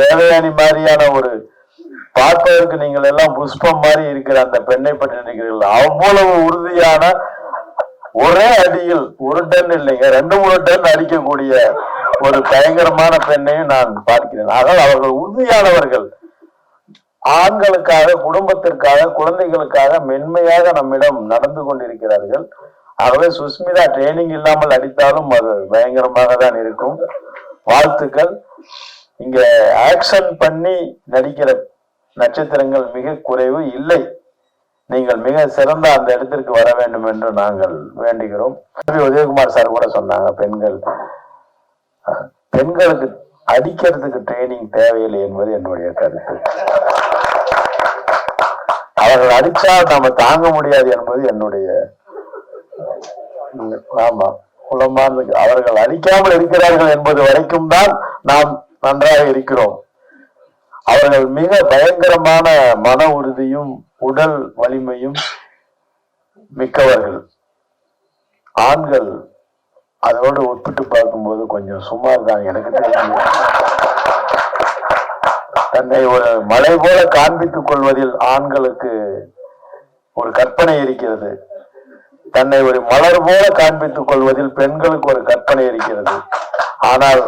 தேவயானி மாதிரியான ஒரு பார்ப்பதற்கு நீங்கள் எல்லாம் புஷ்பம் மாதிரி இருக்கிற அந்த பெண்ணை பற்றி நினைக்கிறீர்கள். அவ்வளவு உறுதியான, ஒரே அடியில் 1 டன் இல்லைங்க 2-3 டன் அடிக்கக்கூடிய ஒரு பயங்கரமான பெண்ணையும் நான் பார்க்கிறேன். ஆனால் அவர்கள் உறுதியானவர்கள். ஆண்களுக்காக, குடும்பத்திற்காக, குழந்தைகளுக்காக மென்மையாக நம்மிடம் நடந்து கொண்டிருக்கிறார்கள். ஆகவே சுஸ்மிதா ட்ரைனிங் இல்லாமல் அடித்தாலும் அது பயங்கரமாக தான் இருக்கும். வாழ்த்துக்கள். இங்க ஆக்ஷன் பண்ணி நடிக்கிற நட்சத்திரங்கள் மிக குறைவு இல்லை. நீங்கள் மிக சிறந்த அந்த இடத்திற்கு வர வேண்டும் என்று நாங்கள் வேண்டுகிறோம். உதயகுமார் சார் கூட சொன்னாங்க, பெண்களுக்கு அடிக்கிறதுக்கு ட்ரைனிங் தேவையில்லை என்பது என்னுடைய கருத்து. அவர்கள் அடிச்சா நாம தாங்க முடியாது என்பது என்னுடைய. ஆமா, குலமானது அவர்கள் அடிக்காமல் இருக்கிறார்கள் என்பது வரைக்கும் தான் நாம் நன்றாக இருக்கிறோம். அவர்கள் மிக பயங்கரமான மன உறுதியும் உடல் வலிமையும் மிக்கவர்கள். ஆண்கள் அதோடு ஒப்பிட்டு பார்க்கும்போது கொஞ்சம் சுமார் தான் எனக்கு தெரியும். தன்னை ஒரு மலை போல காண்பித்துக் கொள்வதில் ஆண்களுக்கு ஒரு கற்பனை இருக்கிறது. தன்னை ஒரு மலர் போல காண்பித்துக் கொள்வதில் பெண்களுக்கு ஒரு கற்பனை இருக்கிறது. ஆனால்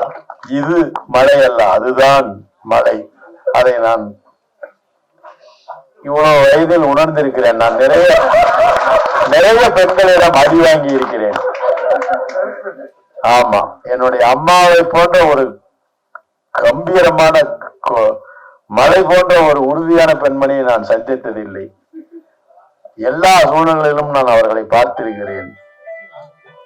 இது மலை அல்ல, அதுதான் மலை. அதை நான் இவ்வளவு வயதில் உணர்ந்திருக்கிறேன். நான் நிறைய பெண்களிடம் அடி வாங்கி இருக்கிறேன். ஆமா, என்னுடைய அம்மாவை போன்ற ஒரு கம்பீரமான மலை போன்ற ஒரு உறுதியான பெண்மணியை நான் சந்தித்ததில்லை. எல்லா சூழ்நிலையிலும் நான் அவர்களை பார்த்திருக்கிறேன்.